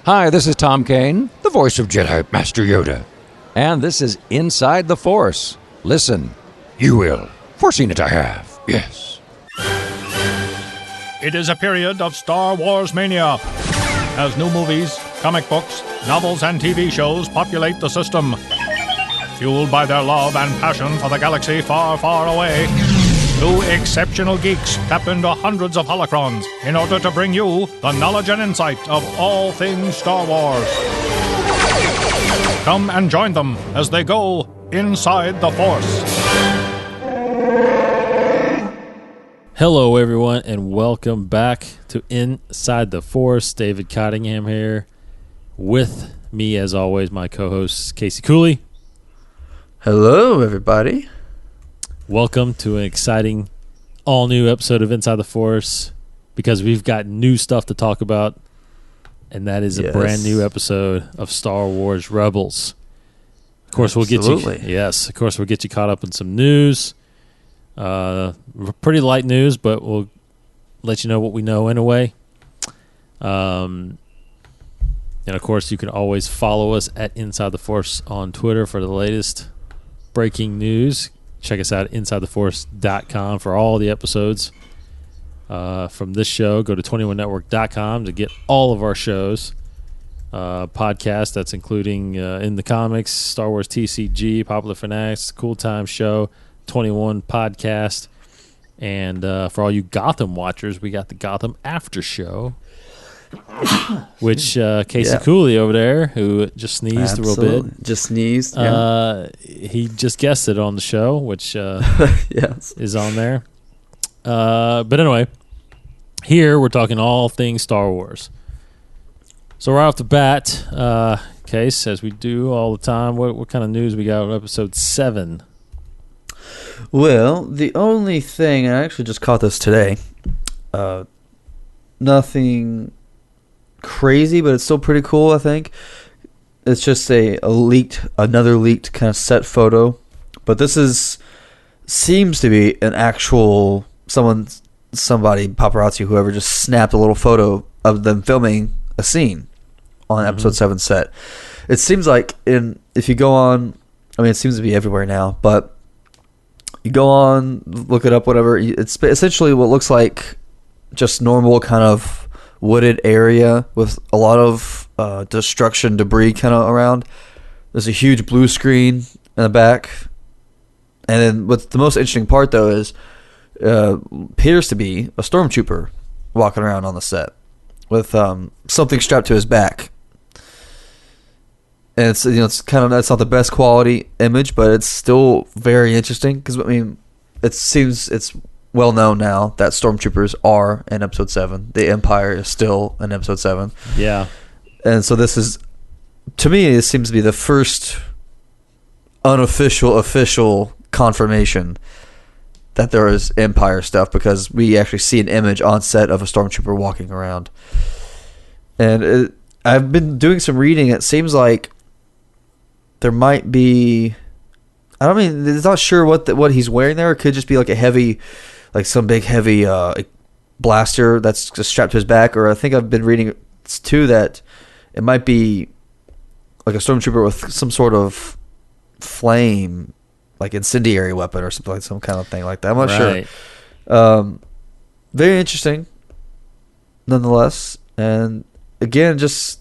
Hi, this is Tom Kane, the voice of Jedi Master Yoda. And this is Inside the Force. Listen, you will. Foreseen it I have, yes. It is a period of Star Wars mania, as new movies, comic books, novels, and TV shows populate the system. Fueled by their love and passion for the galaxy far, far away, two exceptional geeks tap into hundreds of holocrons in order to bring you the knowledge and insight of all things Star Wars. Come and join them as they go inside the Force. Hello, everyone, and welcome back to Inside the Force. David Cottingham here. With me, as always, my co-host, Casey Cooley. Hello, everybody. Welcome to an exciting, all-new episode of Inside the Force, because we've got new stuff to talk about, and that is a brand new episode of Star Wars Rebels. Of course, we'll get you caught up in some news. Pretty light news, but we'll let you know what we know anyway. And of course, you can always follow us at Inside the Force on Twitter for the latest breaking news. Check us out at InsideTheForce.com for all the episodes from this show. Go to 21network.com to get all of our shows. Podcast that's including In the Comics, Star Wars TCG, Popular Fanatics, Cool Time Show, 21 Podcast. And for all you Gotham watchers, we got the Gotham After Show, which Casey Cooley over there, who just sneezed a little bit. Just sneezed. He just guessed it on the show, which is on there. But anyway, here we're talking all things Star Wars. So right off the bat, Case, as we do all the time, what kind of news we got on episode 7? Well, the only thing, and I actually just caught this today, nothing crazy, but it's still pretty cool, I think. It's just another leaked kind of set photo. But this seems to be an actual, somebody, paparazzi, whoever, just snapped a little photo of them filming a scene on episode 7 set. It seems like, if you go on, I mean, it seems to be everywhere now, but you go on, look it up, whatever. It's essentially what looks like just normal kind of wooded area with a lot of destruction, debris kind of around. There's a huge blue screen in the back. And then what's the most interesting part, though, is appears to be a stormtrooper walking around on the set with something strapped to his back. And it's that's not the best quality image, but it's still very interesting because, I mean, it seems it's well known now that stormtroopers are in episode 7. The Empire is still in episode 7. Yeah. And so this is, to me, it seems to be the first official confirmation that there is Empire stuff, because we actually see an image on set of a stormtrooper walking around. And I've been doing some reading. It seems like there might be, I don't mean, it's not sure what he's wearing there. It could just be like a heavy, like some big heavy blaster that's just strapped to his back. Or I think I've been reading too that it might be like a stormtrooper with some sort of flame, like incendiary weapon or something, like some kind of thing like that. I'm not sure. Very interesting, nonetheless. And again, just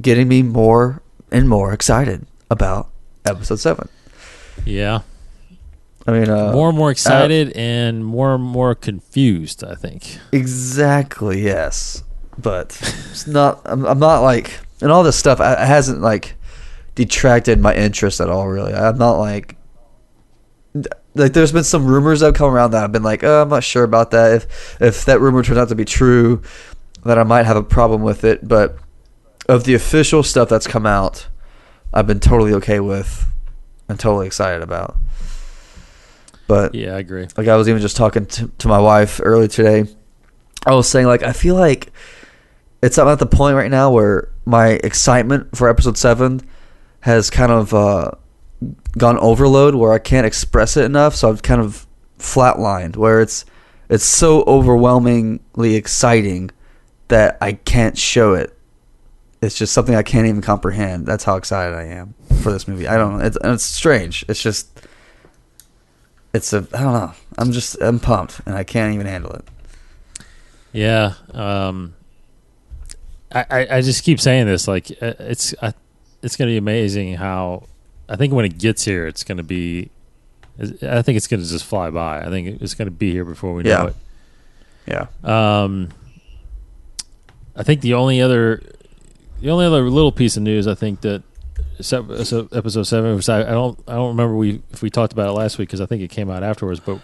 getting me more and more excited about episode 7. Yeah. I mean, more and more excited and more confused, I think. Exactly, yes. But it's not, I'm not like, and all this stuff it hasn't like detracted my interest at all, really. I'm not like there's been some rumors that have come around that I've been like, I'm not sure about that. If that rumor turns out to be true, then I might have a problem with it. But of the official stuff that's come out, I've been totally okay with and totally excited about. But yeah, I agree. Like, I was even just talking to my wife earlier today. I was saying, like, I feel like I'm at the point right now where my excitement for episode 7 has kind of gone overload, where I can't express it enough. So I've kind of flatlined, where it's so overwhelmingly exciting that I can't show it it's just something I can't even comprehend. That's how excited I am for this movie. I don't know. It's strange. It's just, I don't know. I'm pumped, and I can't even handle it. Yeah. I just keep saying this. Like, it's going to be amazing how, I think when it gets here, it's going to be, I think it's going to just fly by. I think it's going to be here before we know it. Yeah. I think the only other little piece of news, I think that episode 7, which I don't remember if we talked about it last week because I think it came out afterwards, but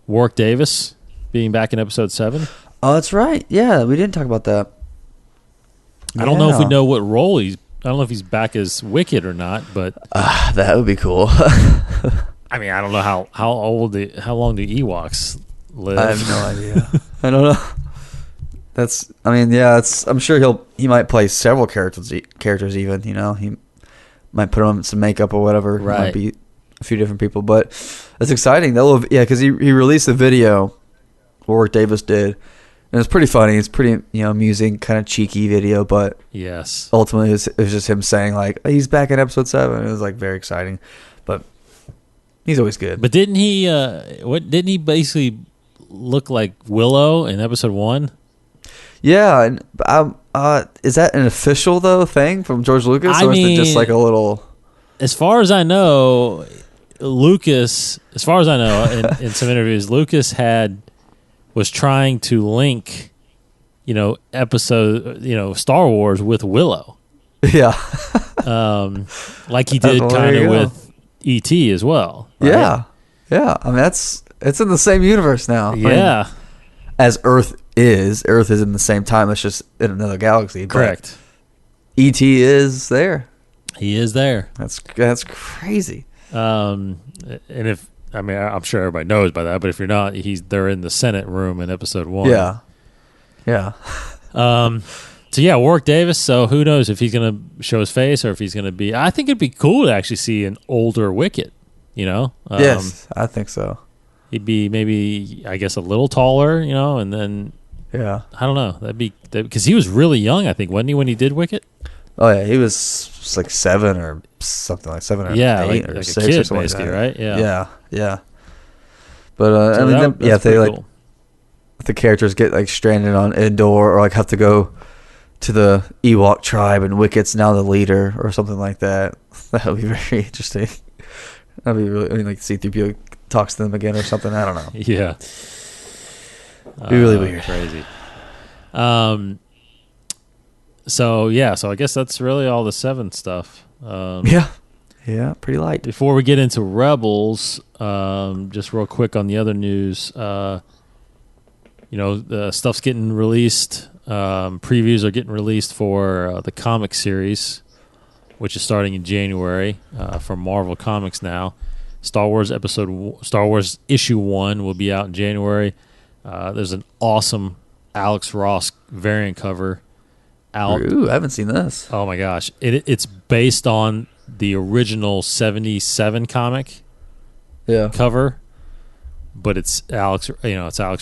Warwick Davis being back in episode 7. Oh, that's right. Yeah, we didn't talk about that. I don't know if we know what role I don't know if he's back as Wicket or not, but that would be cool. I mean, I don't know how long do Ewoks live. I have no idea. I don't know. I'm sure he might play several characters even, he might put on some makeup or whatever. Right. It might be a few different people, but it's exciting. Because he released a video, Warwick Davis did, and it's pretty funny. It's pretty, amusing, kind of cheeky video, but yes, ultimately it was just him saying like, he's back in episode 7. It was like very exciting, but he's always good. But didn't he didn't he basically look like Willow in episode 1? Yeah, and is that an official thing from George Lucas, or is it just like a little? As far as I know, Lucas. As far as I know, in some interviews, Lucas was trying to link, Star Wars with Willow. Yeah, like he did kind of with E.T. as well. Right? Yeah. I mean, it's in the same universe now. Yeah, as Earth is in the same time. It's just in another galaxy. Correct. E.T. is there. He is there. That's crazy. And I'm sure everybody knows by that, but if you're not, they're in the Senate room in episode 1. Yeah. So yeah, Warwick Davis. So who knows if he's going to show his face or if he's going to be? I think it'd be cool to actually see an older Wicket. Yes, I think so. He'd be maybe, I guess, a little taller, and then yeah, I don't know. That'd be because he was really young, I think, wasn't he, when he did Wicket? Oh yeah, he was like 7 or something, like 7 or 8 or like 6 a kid, or something basically, like that. right? Yeah. But So if they cool. if the characters get like stranded on Endor or like have to go to the Ewok tribe and Wicket's now the leader or something like that, that would be very interesting. That'd be really, like C-3PO talks to them again or something. I don't know. Yeah. It'd be really weird. Crazy. So I guess that's really all the 7 stuff. Yeah, pretty light. Before we get into Rebels, just real quick on the other news, the stuff's getting released. Previews are getting released for the comic series, which is starting in January from Marvel Comics now. Star Wars issue 1 will be out in January. There's an awesome Alex Ross variant cover out. Ooh, I haven't seen this. Oh my gosh. It's based on the original 77 comic cover, but it's Alex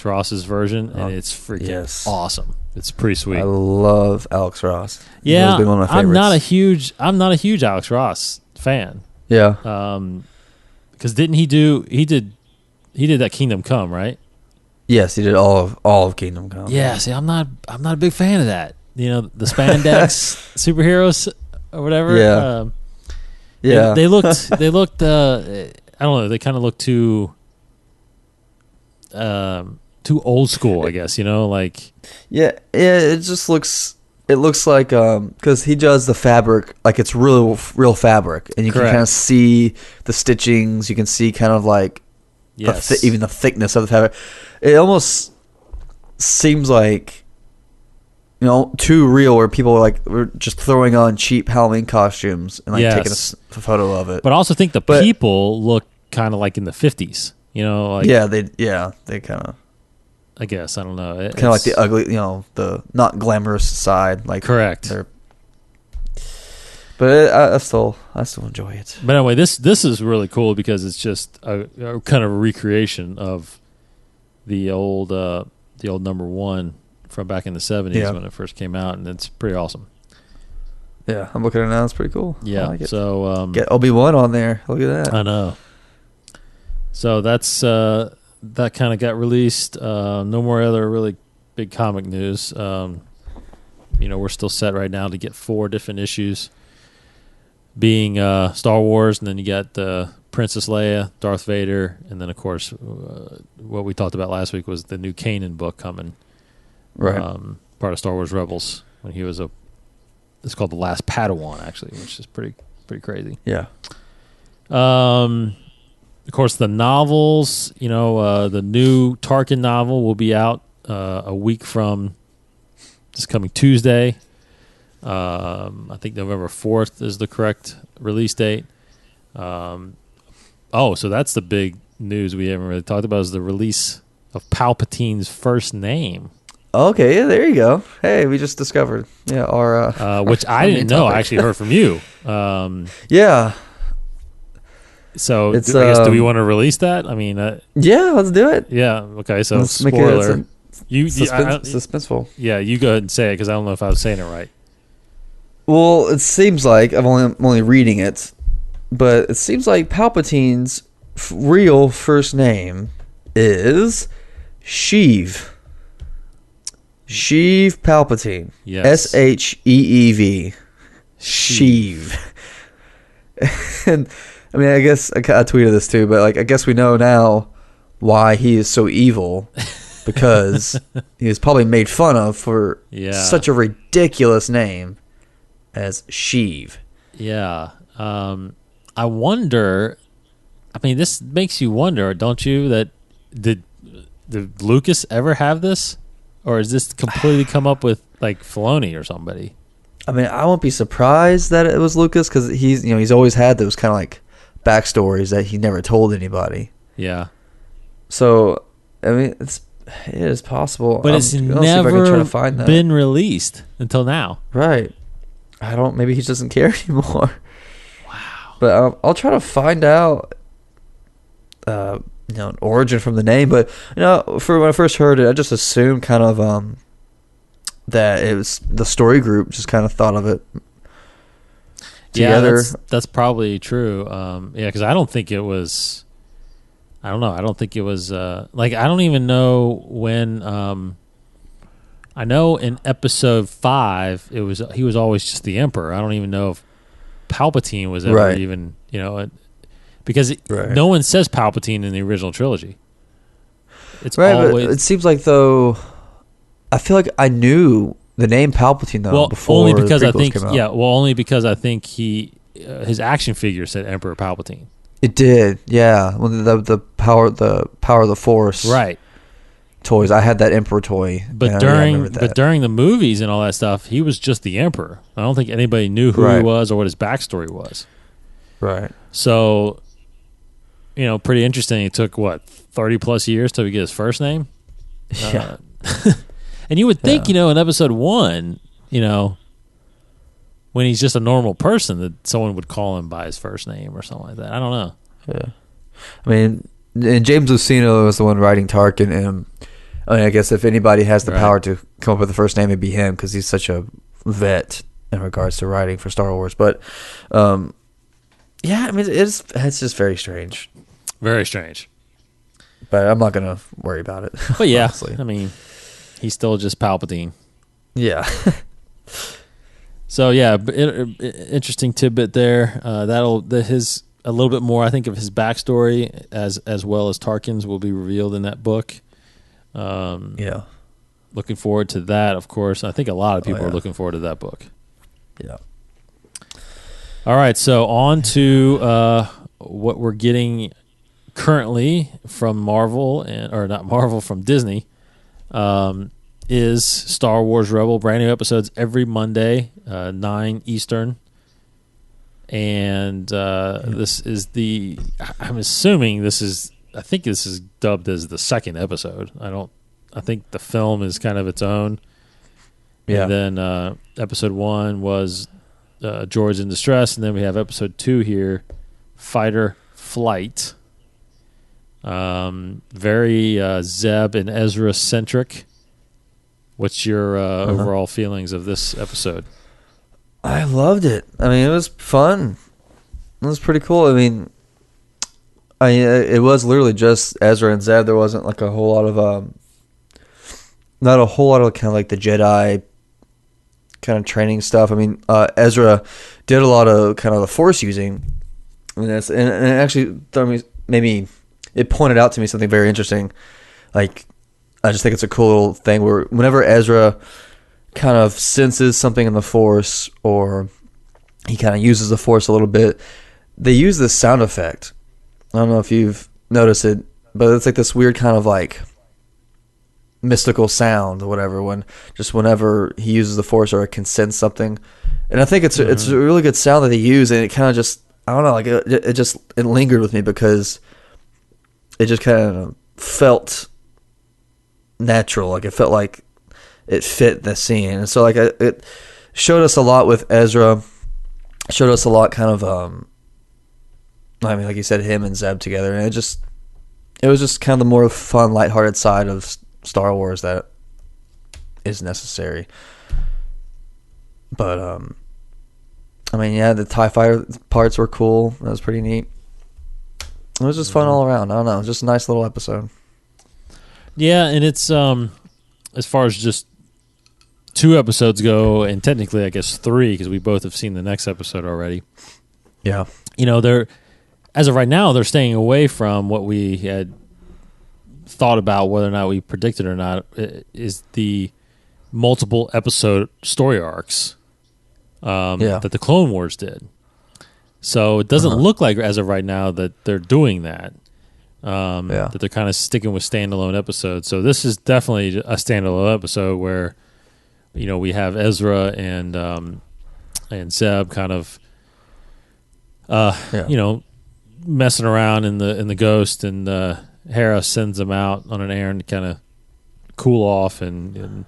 Ross's version, and it's freaking awesome. It's pretty sweet. I love Alex Ross. Yeah, he's been one of my favorites. I'm not a huge Alex Ross fan. Yeah. Because didn't he did that Kingdom Come, right? Yes, he did all of Kingdom Come. Yeah, see, I'm not a big fan of that. The spandex superheroes or whatever. Yeah. Yeah. They looked I don't know, they kind of look too old school, I guess, like. Yeah, it just looks like because he does the fabric like it's real fabric, and you can kind of see the stitchings. You can see kind of like even the thickness of the fabric. It almost seems like too real, where people were just throwing on cheap Halloween costumes and taking a photo of it. But I also think the people look kind of like in the 50s. They kind of. I guess I don't know. Kind of like the ugly, the not glamorous side, like correct. But I still enjoy it. But anyway, this is really cool because it's just a kind of a recreation of the old number 1 from back in the 70s when it first came out, and it's pretty awesome. Yeah, I'm looking at it now. It's pretty cool. Yeah. I like it. So Get Obi-Wan on there. Look at that. I know. So that's that kind of got released. No more other really big comic news. We're still set right now to get 4 different issues, being Star Wars, and then you got Princess Leia, Darth Vader, and then of course what we talked about last week was the new Kanan book coming. Right. Part of Star Wars Rebels when he was it's called The Last Padawan, actually, which is pretty crazy. Yeah. Of course, the novels, the new Tarkin novel will be out a week from this coming Tuesday. I think November 4th is the correct release date. So that's the big news we haven't really talked about, is the release of Palpatine's first name. Okay, yeah, there you go. Hey, we just discovered. Yeah, our which I didn't know. I actually heard from you. Yeah. So It's, I guess, do we want to release that? I mean, yeah, let's do it. yeah. Okay, so Let's make spoiler. it suspenseful. Yeah, you go ahead and say it because I don't know if I was saying it right. Well, it seems like I'm only reading it, but it seems like Palpatine's real first name is Sheev. Sheev Palpatine. Yes. Sheev. Sheev. And I mean, I guess I tweeted this too, but I guess we know now why he is so evil, because he was probably made fun of for such a ridiculous name as Sheev. Yeah. I wonder. I mean, this makes you wonder, don't you? That did Lucas ever have this? Or is this completely come up with Filoni or somebody? I mean, I won't be surprised that it was Lucas, because he's always had those kind of backstories that he never told anybody. Yeah. So I mean, it is possible, but it's never been released until now. Right. Maybe he doesn't care anymore. Wow. But I'll try to find out. An origin from the name, but for when I first heard it, I just assumed kind of that it was the story group just kind of thought of it together. Yeah, that's probably true. Because I don't think it was. I don't know. I don't think it was. I don't even know when. I know in episode 5, he was always just the Emperor. I don't even know if Palpatine was ever even because no one says Palpatine in the original trilogy. It's always. But it seems like, though, I feel like I knew the name Palpatine before only because the I think came out. only because I think his action figure said Emperor Palpatine. It did, yeah. When the power of the Force toys, I had that Emperor toy. But during the movies and all that stuff, he was just the Emperor. I don't think anybody knew who he was or what his backstory was. Right. So, pretty interesting. It took 30 plus years till we get his first name. Yeah. And you would think, in episode 1, when he's just a normal person, that someone would call him by his first name or something like that. I don't know. Yeah. I mean, and James Luceno was the one writing Tarkin, and I guess if anybody has the power to come up with the first name, it'd be him, because he's such a vet in regards to writing for Star Wars. But, I mean, it's just very strange. Very strange. But I'm not going to worry about it. But yeah, honestly. I mean, he's still just Palpatine. Yeah. So yeah, interesting tidbit there. His a little bit more, I think, of his backstory as well as Tarkin's will be revealed in that book. Yeah. Looking forward to that, of course. I think a lot of people are looking forward to that book. Yeah. All right, so on to what we're getting currently from Marvel, from Disney, is Star Wars Rebel. Brand new episodes every Monday, 9 Eastern. And this is I'm assuming I think this is dubbed as the second episode. I think the film is kind of its own. Yeah. And then episode 1 was Droids in Distress, and then we have episode 2 here, Fighter Flight. Very Zeb and Ezra centric. What's your overall feelings of this episode? I loved it. I mean, it was fun. It was pretty cool. I mean, it was literally just Ezra and Zeb. There wasn't like a whole lot of not a whole lot of kind of like the Jedi kind of training stuff. I mean, Ezra did a lot of kind of the Force using, and it actually maybe it pointed out to me something very interesting. Like, I just think it's a cool little thing where whenever Ezra kind of senses something in the Force, or he kind of uses the Force a little bit, they use this sound effect. I don't know if you've noticed it, but it's like this weird kind of like mystical sound or whatever whenever he uses the Force or can sense something. And I think it's a really good sound that they use, and it kind of just, I don't know, like it lingered with me because it just kind of felt natural. Like it felt like it fit the scene. And so like it showed us a lot with Ezra, showed us a lot kind of I mean, like you said, him and Zeb together, and it was just kind of the more fun, lighthearted side of Star Wars that is necessary. But I mean, yeah, the TIE fighter parts were cool. That was pretty neat. It was just fun all around. I don't know, just a nice little episode. Yeah, and it's as far as just 2 episodes go, and technically I guess 3 because we both have seen the next episode already. Yeah, they're, as of right now, they're staying away from what we had thought about, whether or not we predicted or not, is the multiple episode story arcs that the Clone Wars did. So it doesn't look like, as of right now, that they're doing that. That they're kind of sticking with standalone episodes. So this is definitely a standalone episode where, we have Ezra and Zeb kind of, messing around in the Ghost, and Hera sends them out on an errand to kind of cool off, and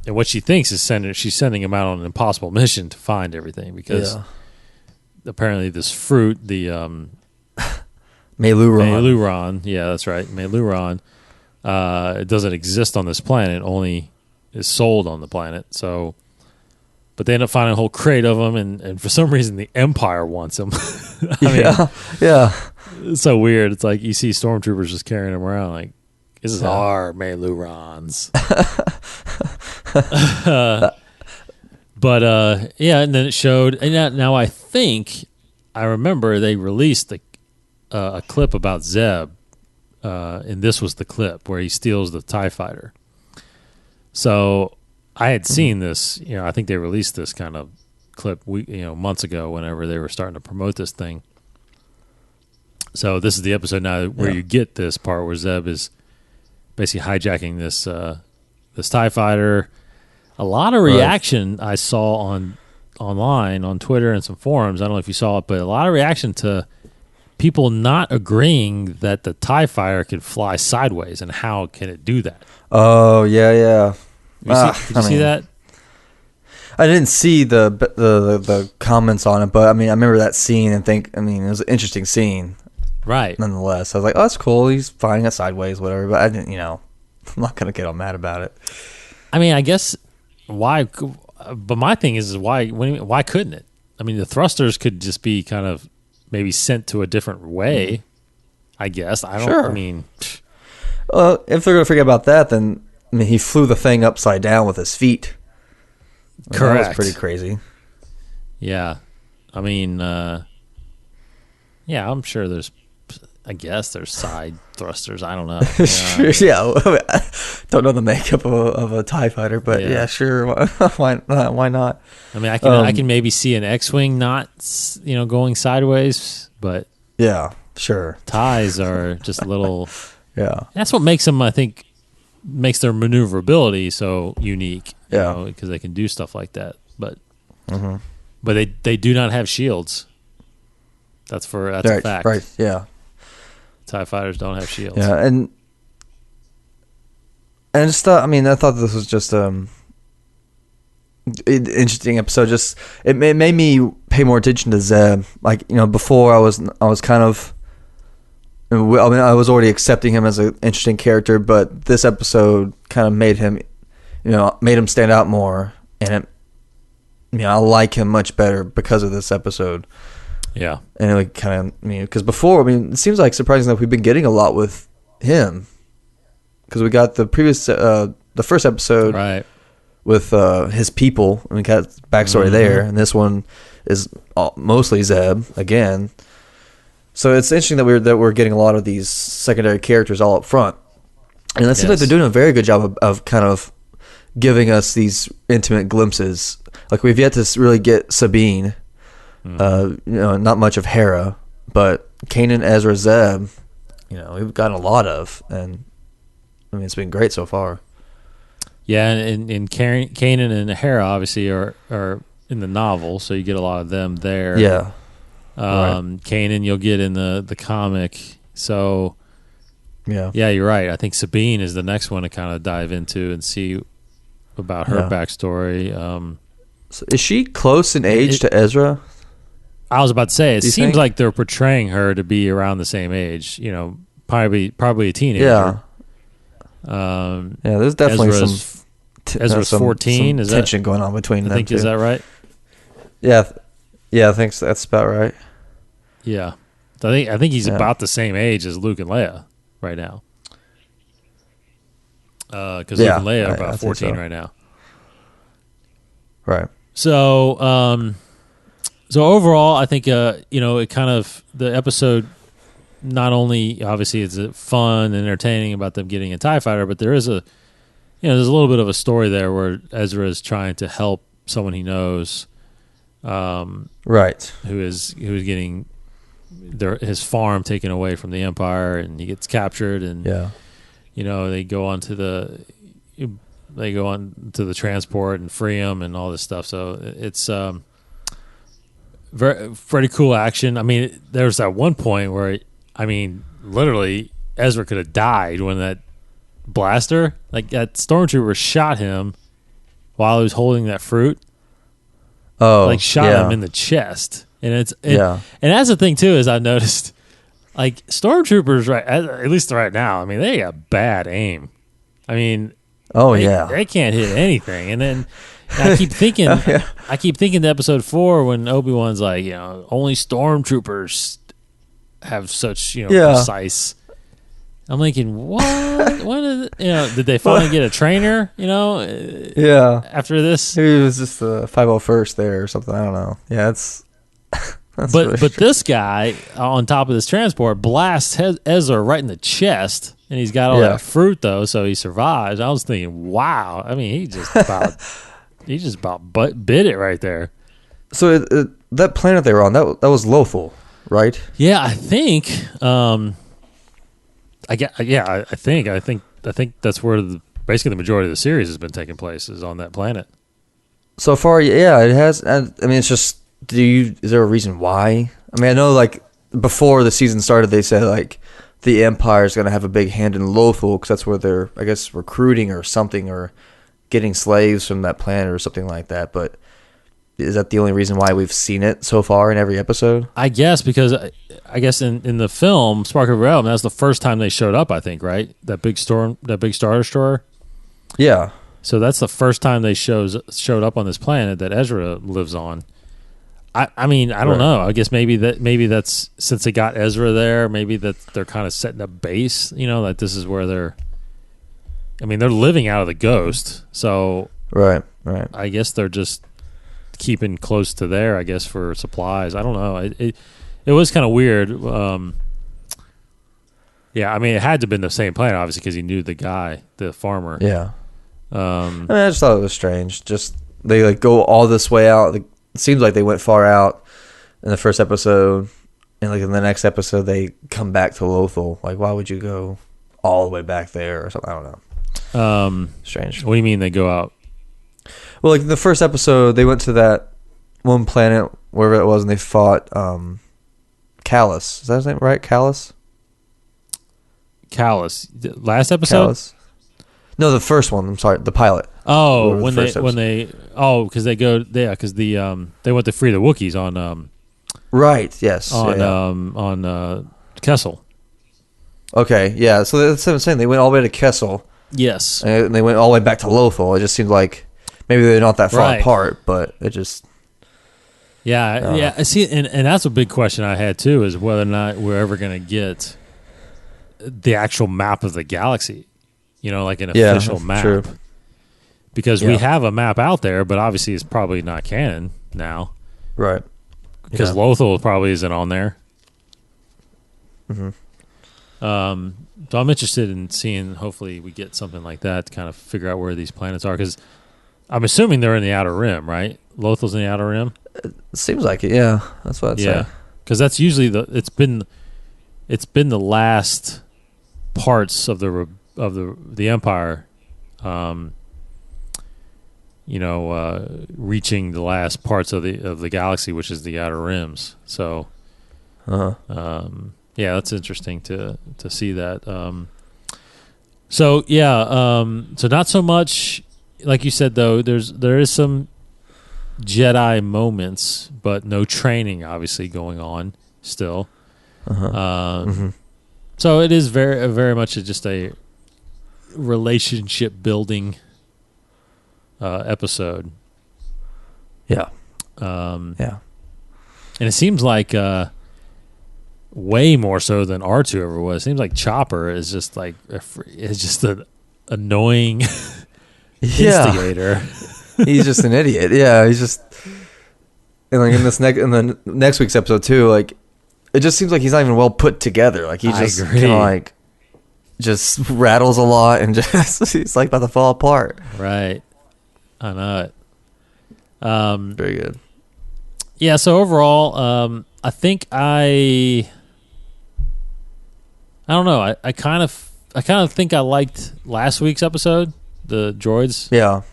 what she thinks is she's sending him out on an impossible mission to find everything, because apparently this fruit, the Meiluron, yeah, that's right, Meiluron, it doesn't exist on this planet, only is sold on the planet. So, but they end up finding a whole crate of them, and for some reason the Empire wants them. yeah. It's so weird. It's like you see stormtroopers just carrying them around, like, this is our Meilurons. But and then it showed, and now I think I remember they released a clip about Zeb, and this was the clip where he steals the TIE fighter. So I had seen this, I think they released this kind of clip months ago whenever they were starting to promote this thing. So this is the episode now where you get this part where Zeb is basically hijacking this TIE fighter. A lot of reaction I saw online on Twitter and some forums. I don't know if you saw it, but a lot of reaction to people not agreeing that the TIE fighter could fly sideways, and how can it do that? Oh, yeah. Did you see that? I didn't see the comments on it, but I mean, I remember that scene and it was an interesting scene. Right. Nonetheless, I was like, oh, that's cool. He's flying it sideways, whatever. But I didn't, I'm not going to get all mad about it. I mean, I guess why, but my thing is why couldn't it? I mean, the thrusters could just be kind of maybe sent to a different way, I guess. I don't, sure. I mean, well, if they're going to forget about that, then, I mean, he flew the thing upside down with his feet. Correct. That was pretty crazy. Yeah. I mean, I'm sure there's side thrusters. I don't know. Yeah. I don't know the makeup of a TIE fighter, but yeah sure. Why not? I mean, I can maybe see an X-Wing not, going sideways, but yeah, sure. TIEs are just a little. Yeah. That's what makes them, I think, makes their maneuverability so unique. Yeah. Because they can do stuff like that. But they do not have shields. That's a fact. Right. Yeah. TIE fighters don't have shields. Yeah, and I just thought, I thought this was just an interesting episode. Just it made me pay more attention to Zeb. Like, before I was kind of, I was already accepting him as an interesting character, but this episode kind of made him stand out more, and I like him much better because of this episode. Yeah. And it kind of, because before, it seems like surprising that we've been getting a lot with him. Because we got the previous, the first episode Right. with his people, and we got backstory there. And this one is mostly Zeb again. So it's interesting that we're getting a lot of these secondary characters all up front. And it seems like they're doing a very good job of kind of giving us these intimate glimpses. Like, we've yet to really get Sabine. Not much of Hera, but Kanan, Ezra, Zeb, we've gotten a lot of, and it's been great so far. Yeah, and Kanan and Hera obviously are in the novel, so you get a lot of them there. Yeah. Kanan you'll get in the comic. So yeah, you're right. I think Sabine is the next one to kind of dive into and see about her backstory. So is she close in age to Ezra? I was about to say, it seems think? like they're portraying her to be around the same age. Probably a teenager. Yeah. There's definitely Ezra's 14. Some is tension going on between them two. Is that right? Yeah, I think that's about right. Yeah, I think he's about the same age as Luke and Leia right now. Because Luke and Leia are about 14 right now. Right. So, so overall, I think it kind of, the episode, not only obviously it's fun and entertaining about them getting a TIE fighter, but there is there's a little bit of a story there where Ezra is trying to help someone he knows, right, who is getting his farm taken away from the Empire, and he gets captured, and they go on to the transport and free him and all this stuff. So it's pretty cool action. There's that one point where literally Ezra could have died when that blaster, like that stormtrooper, shot him while he was holding that fruit. Shot him in the chest. And and that's the thing too, is I've noticed, like, stormtroopers, right, at least right now, they got bad aim. They can't hit anything. And then I keep thinking, to episode 4 when Obi-Wan's like, only stormtroopers have such, precise. I'm thinking, what? When is did they finally get a trainer? After this, maybe it was just the 501st there or something. I don't know. Yeah, it's. But this guy on top of this transport blasts Ezra right in the chest, and he's got all that fruit though, so he survives. I was thinking, wow. He just about bit it right there. So that planet they were on, that was Lothal, right? Yeah, I think. I think that's where basically the majority of the series has been taking place, is on that planet. So far, yeah, it has. It's just. Is there a reason why? I know, like, before the season started, they said, like, the Empire is going to have a big hand in Lothal because that's where they're, I guess, recruiting or something, or getting slaves from that planet or something like that. But is that the only reason why we've seen it so far in every episode? I guess because in the film Spark of Realm, that's the first time they showed up, I think, right? That big Star Destroyer. Yeah. So that's the first time they showed up on this planet that Ezra lives on. I don't know. I guess maybe that's since they got Ezra there, maybe that they're kind of setting a base. That this is where they're. They're living out of the Ghost, so right. I guess they're just keeping close to there. I guess for supplies. I don't know. It was kind of weird. Yeah, it had to have been the same planet, obviously, because he knew the guy, the farmer. Yeah. I just thought it was strange. Just they go all this way out. It seems like they went far out in the first episode, and in the next episode they come back to Lothal. Like, why would you go all the way back there or something? I don't know. Strange. What do you mean they go out? Well, in the first episode, they went to that one planet, wherever it was, and they fought Callus. Is that his name, right? Callus. Last episode? Callus. No, the first one. I'm sorry, the pilot. Oh, because they went to free the Wookiees on. Right. Yes. On Kessel. Okay. Yeah. So that's what I'm saying. They went all the way to Kessel. Yes. And they went all the way back to Lothal. It just seemed like maybe they're not that far Right. apart, but it just Yeah. I see, and that's a big question I had too, is whether or not we're ever going to get the actual map of the galaxy. Like an official map. True. Because we have a map out there, but obviously it's probably not canon now. Right. Because Lothal probably isn't on there. So I'm interested in seeing, hopefully we get something like that to kind of figure out where these planets are. Because I'm assuming they're in the Outer Rim, right? Lothal's in the Outer Rim? It seems like it, yeah. That's what I'd say. Because that's usually it's been the last parts of the Empire, reaching the last parts of the galaxy, which is the Outer Rims. So, that's interesting to see that. So not so much like you said though. There is some Jedi moments, but no training obviously going on still. So it is very very much just a relationship building episode. Yeah. And it seems like way more so than R2 ever was. It seems like Chopper is just like an annoying instigator. He's just an idiot. Yeah, he's just, and like in the next week's episode too, like it just seems like he's not even well put together. Like he just kind of like just rattles a lot and just he's like about to fall apart. Right. I know it. Very good. Yeah, so overall, I think I don't know. I kind of think I liked last week's episode, the droids. Yeah.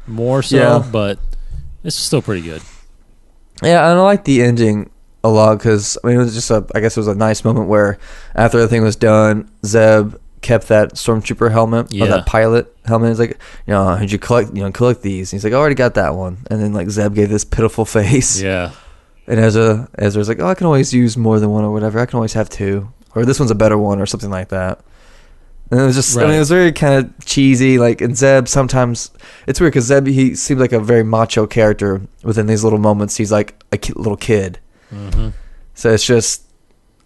More so, but this is still pretty good. Yeah, and I like the ending a lot because it was just I guess it was a nice moment where after everything was done, Zeb kept that stormtrooper helmet or that pilot helmet. He's like, did you collect these? And he's like, I already got that one. And then like Zeb gave this pitiful face. Yeah. And Ezra's like, I can always use more than one or whatever. I can always have two, or this one's a better one, or something like that. And it was just, it was very kind of cheesy. Like, and Zeb sometimes, it's weird because Zeb, he seems like a very macho character within these little moments. He's like a little kid. Mm-hmm. So it's just,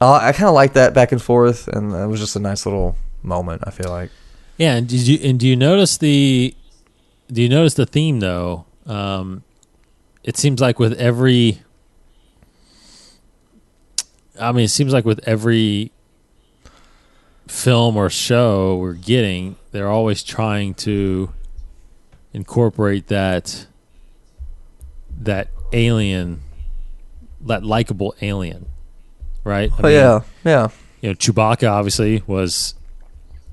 I kind of like that back and forth, and it was just a nice little moment, I feel like. Yeah, and do you notice the theme though? It seems like with every film or show we're getting, they're always trying to incorporate that alien, that likable alien, right? Yeah. Chewbacca obviously was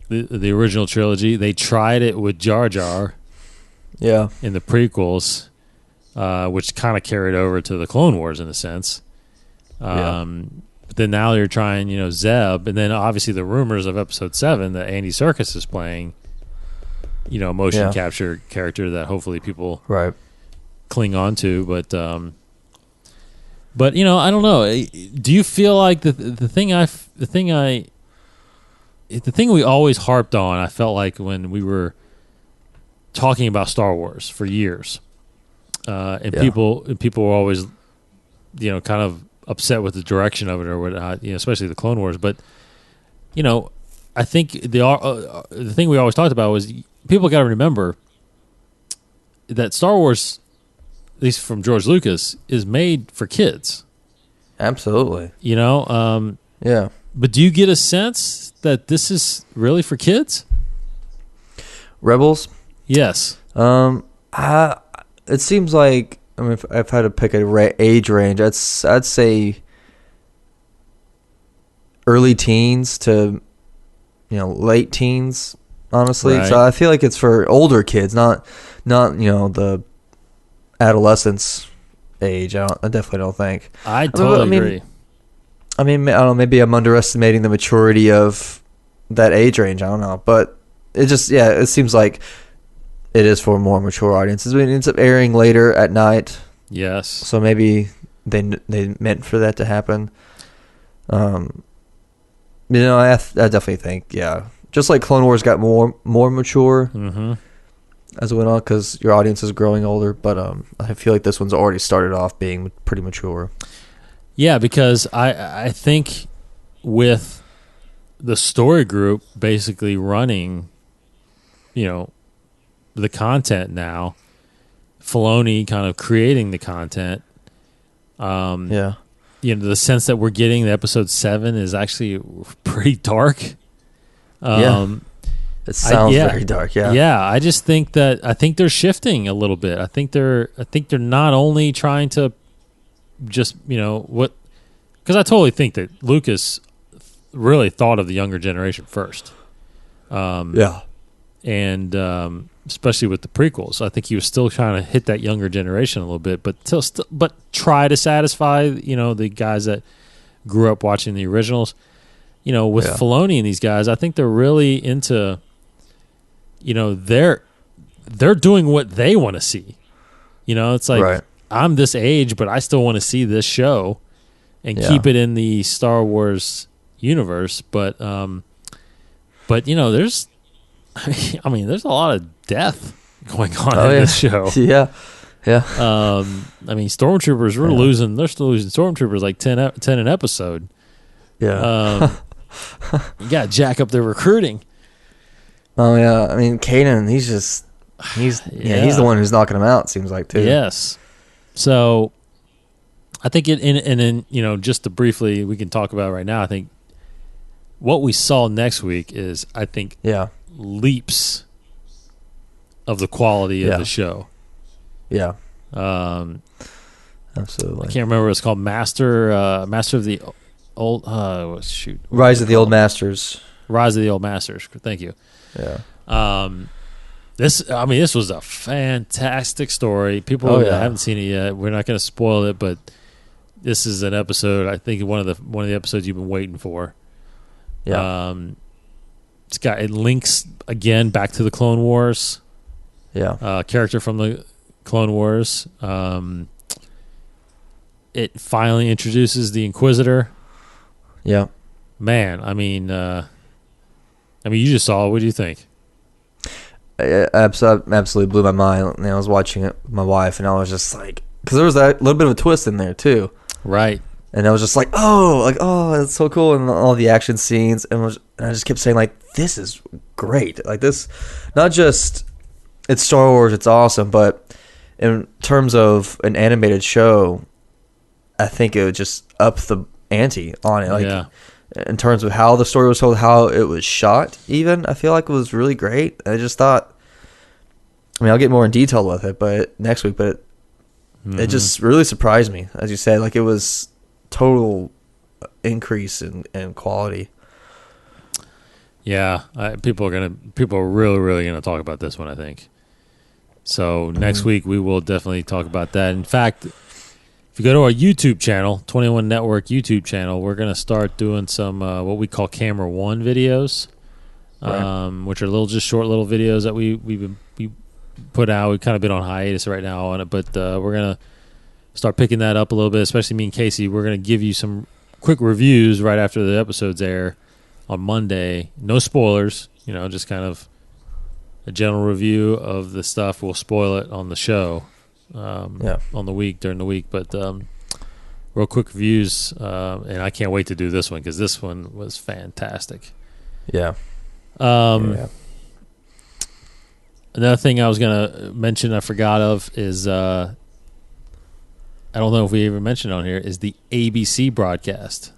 the original trilogy. They tried it with Jar Jar, in the prequels, which kind of carried over to the Clone Wars in a sense. But then now they're trying, Zeb, and then obviously the rumors of Episode 7 that Andy Serkis is playing, motion capture character that hopefully people cling on to. But I don't know. Do you feel like the thing we always harped on, I felt like when we were talking about Star Wars for years, people were always, kind of upset with the direction of it or whatnot, especially the Clone Wars. But I think the thing we always talked about was people got to remember that Star Wars, at least from George Lucas, is made for kids. Absolutely. Yeah. But do you get a sense that this is really for kids? Rebels? Yes. It seems like, if I've had to pick an age range, I'd say early teens to late teens, honestly. Right. So I feel like it's for older kids, not the adolescence age. I definitely don't think. I totally agree. I don't know. Maybe I'm underestimating the maturity of that age range. I don't know, but it just it seems like it is for more mature audiences. It ends up airing later at night. Yes. So maybe they meant for that to happen. I definitely think, just like Clone Wars got more mature. Mm-hmm. as it went on because your audience is growing older. But I feel like this one's already started off being pretty mature. Yeah, because I think with the story group basically running, the content now, Filoni kind of creating the content. Yeah. The sense that we're getting, the episode 7 is actually pretty dark. It sounds very dark. Yeah. Yeah. I just think they're shifting a little bit. I think they're not only trying to just, because I totally think that Lucas really thought of the younger generation first. And especially with the prequels, I think he was still trying to hit that younger generation a little bit, but but try to satisfy the guys that grew up watching the originals. With Filoni and these guys, I think they're really into. They're doing what they want to see. It's like I'm this age, but I still want to see this show and keep it in the Star Wars universe. But there's. I mean, there's a lot of death going on in this show. Yeah. I mean, stormtroopers, they're still losing stormtroopers like 10 an episode. Yeah. You got to jack up their recruiting. Oh, yeah. I mean, Kanan, he's the one who's knocking him out, seems like, too. Yes. So, I think just to briefly, we can talk about it right now, I think what we saw next week is, I think, leaps of the quality of the show. Yeah. Absolutely. I can't remember what it's called. Master of the Old Rise of the Old Masters. Rise of the Old Masters. Thank you. Yeah. This was a fantastic story. People that haven't seen it yet, we're not going to spoil it, but this is an episode, I think one of the episodes you've been waiting for. Yeah. It links again back to the Clone Wars. Yeah. Character from the Clone Wars. It finally introduces the Inquisitor. Yeah. Man, I mean, you just saw it. What do you think? It absolutely blew my mind. And I was watching it with my wife, and I was just like, because there was that little bit of a twist in there too. Right. And I was just like, oh, it's so cool, and all the action scenes, and I just kept saying, like, this is great. Like, this, not just it's Star Wars, it's awesome, but in terms of an animated show, I think it would just up the ante on it. Like, in terms of how the story was told, how it was shot, even, I feel like it was really great. I just thought, I'll get more in detail with it, but next week, but it just really surprised me, as you said. Like, it was total increase in quality. Yeah, people are really, really gonna talk about this one, I think. So next week we will definitely talk about that. In fact, if you go to our YouTube channel, 21 Network YouTube channel, we're gonna start doing some what we call Camera One videos, which are short little videos that we put out. We've kind of been on hiatus right now on it, but we're gonna start picking that up a little bit, especially me and Casey. We're going to give you some quick reviews right after the episodes air on Monday. No spoilers, just kind of a general review of the stuff. We'll spoil it on the show on the week, during the week. But real quick reviews, and I can't wait to do this one because this one was fantastic. Yeah. Another thing I was going to mention I forgot of is I don't know if we even mentioned on here, is the ABC broadcast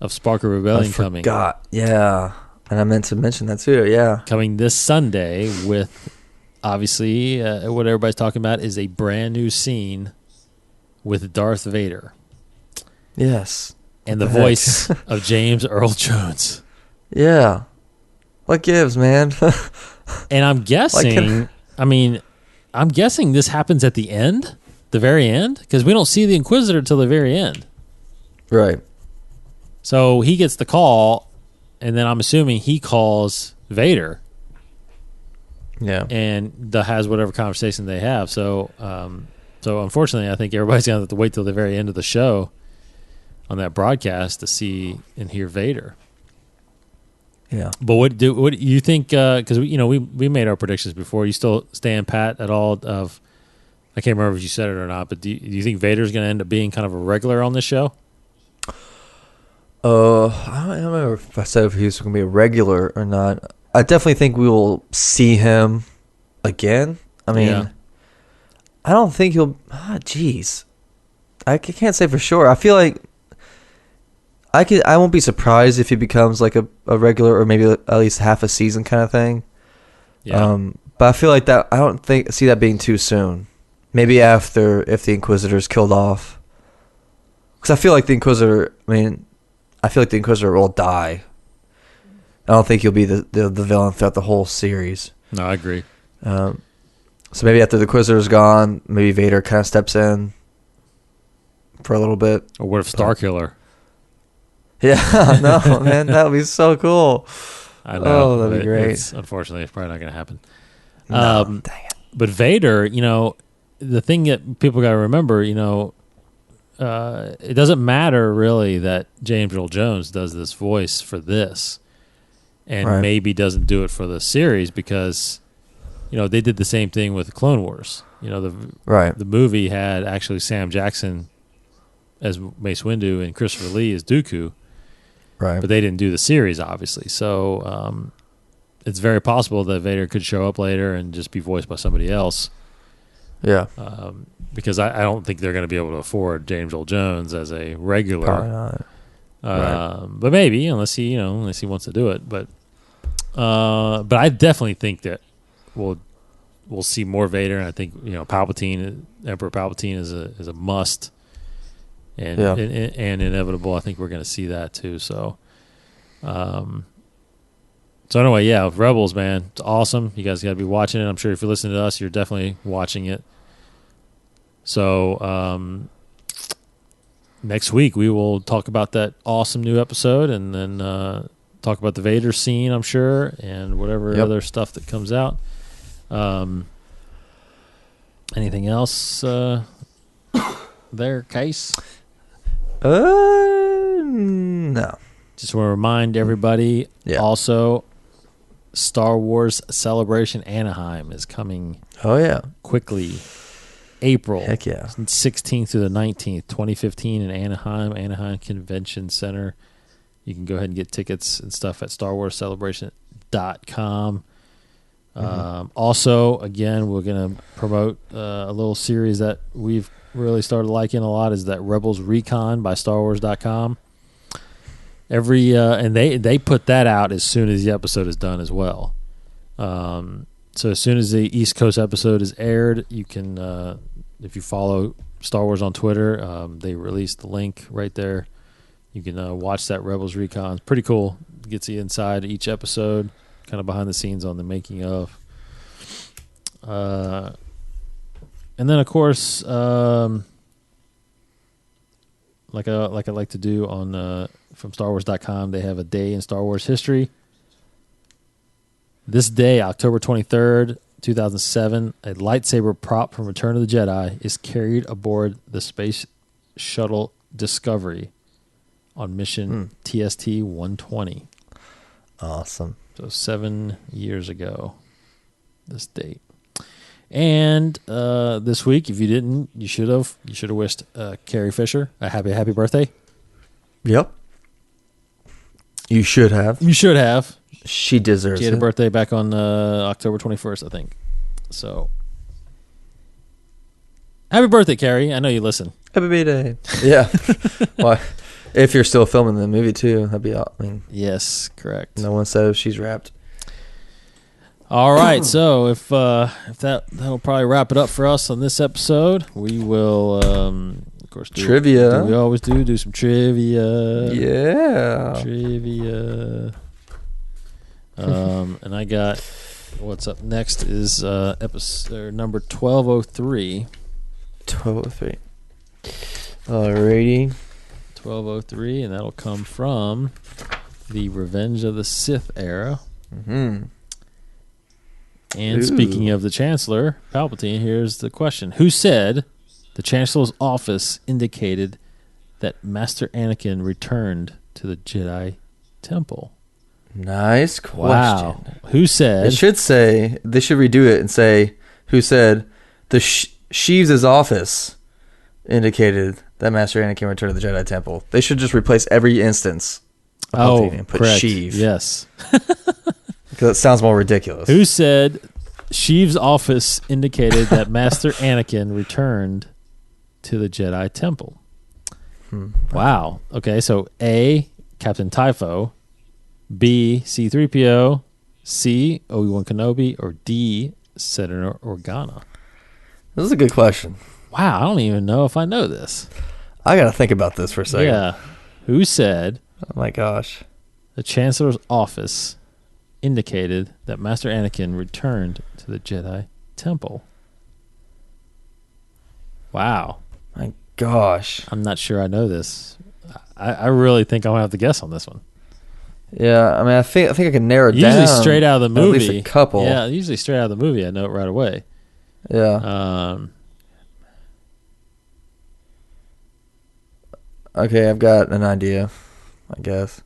of Spark of Rebellion coming. I forgot. Yeah. And I meant to mention that too. Yeah. Coming this Sunday with, obviously, what everybody's talking about is a brand new scene with Darth Vader. Yes. And the voice of James Earl Jones. Yeah. What gives, man? And I'm guessing, I'm guessing this happens at the end. The very end, because we don't see the Inquisitor till the very end, right? So he gets the call, and then I'm assuming he calls Vader, and has whatever conversation they have. So, unfortunately, I think everybody's gonna have to wait till the very end of the show on that broadcast to see and hear Vader. Yeah. But what do you think? Because we made our predictions before. You still stand pat at all? Of I can't remember if you said it or not. But do you think Vader's going to end up being kind of a regular on this show? I don't remember if I said if he was going to be a regular or not. I definitely think we will see him again. I mean, I don't think he'll. Jeez, I can't say for sure. I feel like I won't be surprised if he becomes like a regular or maybe at least half a season kind of thing. Yeah. But I feel like that. I don't see that being too soon. Maybe after if the Inquisitor's killed off, because I feel like the Inquisitor. I feel like the Inquisitor will die. I don't think he'll be the villain throughout the whole series. No, I agree. So maybe after the Inquisitor's gone, maybe Vader kind of steps in for a little bit. Or what if Starkiller? Yeah, no, man, that would be so cool. I know. Oh, that'd be great. Unfortunately, it's probably not going to happen. No, dang it. But Vader, the thing that people got to remember, it doesn't matter really that James Earl Jones does this voice for this and maybe doesn't do it for the series because, they did the same thing with Clone Wars. The movie had actually Sam Jackson as Mace Windu and Christopher Lee as Dooku. Right. But they didn't do the series, obviously. So it's very possible that Vader could show up later and just be voiced by somebody else. Yeah. Because I don't think they're going to be able to afford James Earl Jones as a regular. Probably not. But maybe, unless he wants to do it. But I definitely think that we'll see more Vader, and I think Palpatine, Emperor Palpatine is a must. And inevitable. I think we're going to see that too. So, anyway, Rebels, man, it's awesome. You guys got to be watching it. I'm sure if you're listening to us, you're definitely watching it. So, next week we will talk about that awesome new episode, and then talk about the Vader scene, I'm sure, and whatever other stuff that comes out. Anything else there, Case? No. Just want to remind everybody also Star Wars Celebration Anaheim is coming quickly. April 16th through the 19th, 2015 in Anaheim Convention Center. You can go ahead and get tickets and stuff at StarWarsCelebration.com. Also, again, we're going to promote a little series that we've really started liking a lot, is that Rebels Recon by StarWars.com. And they put that out as soon as the episode is done as well. So as soon as the East Coast episode is aired, you can, if you follow Star Wars on Twitter, they released the link right there. You can watch that Rebels Recon. It's pretty cool. It gets you inside each episode, kind of behind the scenes on the making of. And then, of course, like I like to do on from StarWars.com, they have a day in Star Wars history. This day, October 23rd, 2007, a lightsaber prop from Return of the Jedi is carried aboard the Space Shuttle Discovery on mission TST-120. Awesome. So 7 years ago, this date. And this week, if you didn't, you should have wished Carrie Fisher a happy birthday. Yep. You should have. You should have. She deserves it. She had a birthday back on October 21st, I think. So, happy birthday, Carrie. I know you listen. Happy birthday. Yeah. Well, if you're still filming the movie, too, that'd be yes, correct. No one said if she's wrapped. All right, so if that'll probably wrap it up for us on this episode. We will, of course, do trivia. We always do some trivia. Yeah, trivia. And I got what's up next is episode number 1203. 1203. Alrighty. 1203, and that'll come from the Revenge of the Sith era. Mm-hmm. And speaking of the Chancellor, Palpatine, here's the question. Who said the Chancellor's office indicated that Master Anakin returned to the Jedi Temple? Nice question. Wow. Who said? They should redo it and say, who said the Sheeves' office indicated that Master Anakin returned to the Jedi Temple. They should just replace every instance of Palpatine and put correct. Sheev. Yes. Because it sounds more ridiculous. Who said Sheev's office indicated that Master Anakin returned to the Jedi Temple? Wow. Okay, so A, Captain Typho, B, C-3PO, C, Obi-Wan Kenobi, or D, Senator Organa? This is a good question. Wow, I don't even know if I know this. I got to think about this for a second. Yeah. Who said Oh my gosh. the Chancellor's office indicated that Master Anakin returned to the Jedi Temple? Wow. My gosh. I'm not sure I know this. I really think I'm going to have to guess on this one. Yeah, I mean, I think I can narrow it Usually down. straight out of the movie. At least a couple. Yeah, usually straight out of the movie. I know it right away. Yeah. Okay, I've got an idea, I guess.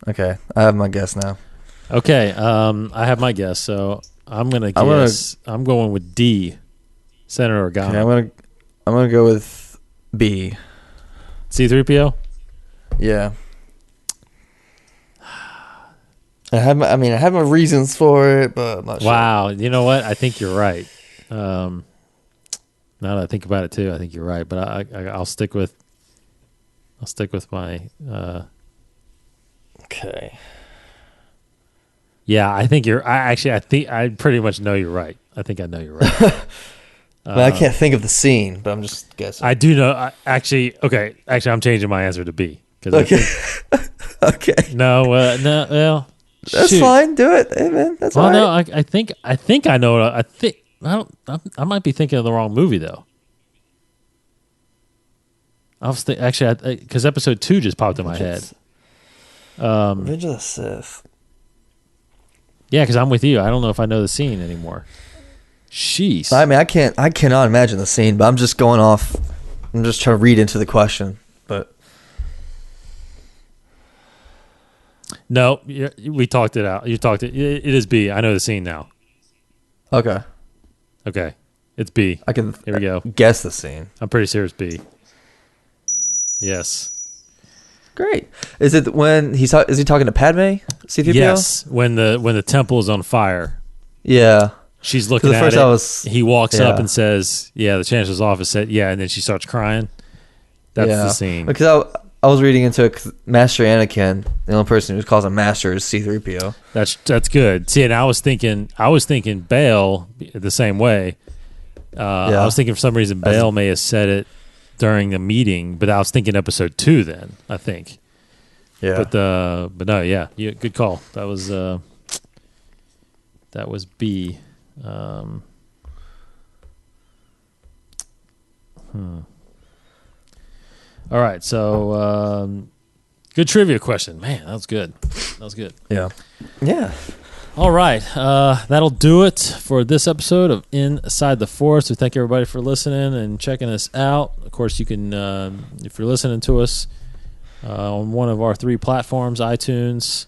Okay, I have my guess now. Okay, I have my guess. So I'm going to guess. I'm going with D, Senator Organa. Okay, I'm gonna go with B. C-3PO? Yeah. I have my reasons for it, but I'm not sure. Wow, you know what? I think you're right. Now that I think about it too, I think you're right. But I'll stick with my. Okay. Yeah, I think you're. I pretty much know you're right. I think I know you're right. But I can't think of the scene, but I'm just guessing. I do know. Actually, I'm changing my answer to B. Okay. Okay. No. Well, that's shoot. fine. Do it. Hey, man. That's all Well, right. no. I think I know. I don't. I might be thinking of the wrong movie though. I was because episode 2 just popped in my head. Revenge of the Sith. Yeah, because I'm with you. I don't know if I know the scene anymore. Sheesh. I mean, I cannot imagine the scene, but I'm just going off. I'm just trying to read into the question, but No, we talked it out. You talked it. It is B. I know the scene now. okay. Okay, it's B. I can. Here we go. Guess the scene. I'm pretty sure it's B. Yes. Great. Is it when is he talking to Padme? C-3PO? Yes. When the temple is on fire, Yeah. she's looking The at first it. I was- He walks up yeah. and says, "Yeah." The Chancellor's office said, "Yeah," and then she starts crying. That's the scene. Because I was reading into it 'cause Master Anakin, the only person who calls him Master is C-3PO. That's good. See, and I was thinking Bale the same way. I was thinking for some reason Bale may have said it during the meeting, but I was thinking episode 2 then, I think. Yeah. But no, yeah, good call. That was B. All right, so good trivia question. Man, that was good. Yeah. Yeah. All right, that'll do it for this episode of Inside the Force. We thank everybody for listening and checking us out. Of course, you can, if you're listening to us on one of our 3 platforms, iTunes,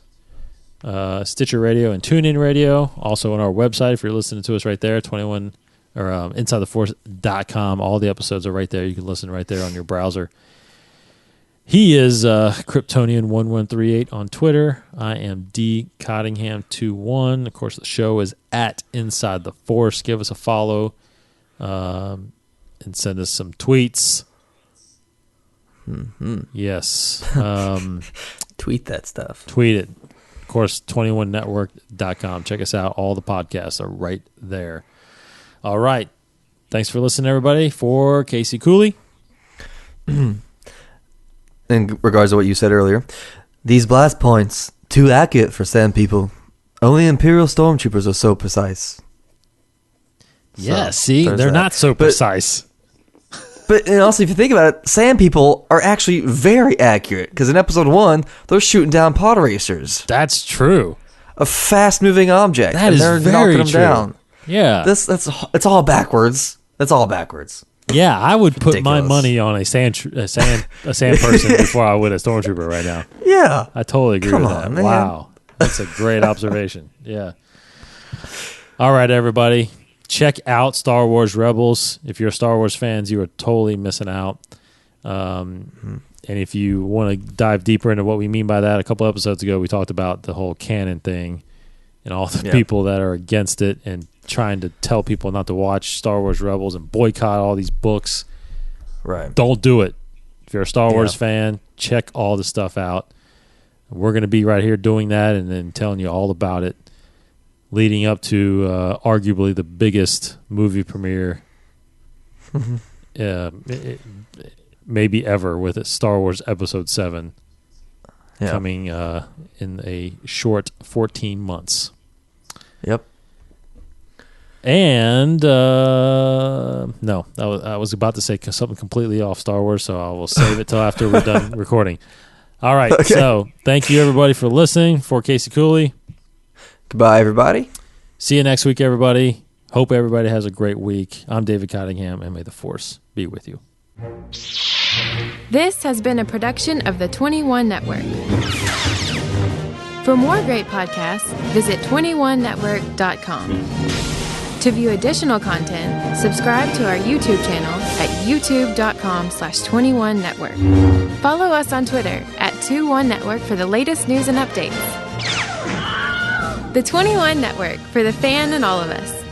Stitcher Radio, and TuneIn Radio. Also on our website, if you're listening to us right there, 21 or InsideTheForce.com. All the episodes are right there. You can listen right there on your browser. He is Kryptonian1138 on Twitter. I am D Cottingham21. Of course, the show is at Inside the Force. Give us a follow and send us some tweets. Mm-hmm. Yes. Tweet that stuff. Tweet it. Of course, 21network.com. Check us out. All the podcasts are right there. All right. Thanks for listening, everybody. For Casey Cooley. In regards to what you said earlier, these blast points, too accurate for Sand people. Only Imperial stormtroopers are so precise. Yeah, So, see? there's They're that. not so But- precise. But and also, if you think about it, Sand people are actually very accurate. Because in episode 1, they're shooting down pod racers, That's true. a fast-moving object, That and is they're very knocking them true. down. Yeah. It's all backwards. That's all backwards. Yeah, I would put my Ridiculous. money on a sand person before I would a stormtrooper right now. Yeah. I totally agree Come with on, that. man. Wow. That's a great observation. Yeah. All right, everybody. Check out Star Wars Rebels. If you're a Star Wars fans, you are totally missing out. And if you want to dive deeper into what we mean by that, a couple episodes ago, we talked about the whole canon thing and all the people that are against it and trying to tell people not to watch Star Wars Rebels and boycott all these books. Right. Don't do it. If you're a Star Wars fan, check all the stuff out. We're going to be right here doing that and then telling you all about it, leading up to arguably the biggest movie premiere maybe ever, with Star Wars Episode 7 coming in a short 14 months. Yep. And no, I was about to say something completely off Star Wars, so I will save it till after we're done recording. All right, so thank you everybody for listening. For Casey Cooley. Goodbye, everybody. See you next week, everybody. Hope everybody has a great week. I'm David Cottingham, and may the Force be with you. This has been a production of the 21 Network. For more great podcasts, visit 21network.com. To view additional content, subscribe to our YouTube channel at youtube.com/21network. Follow us on Twitter at 21network for the latest news and updates. The 21 Network, for the fan and all of us.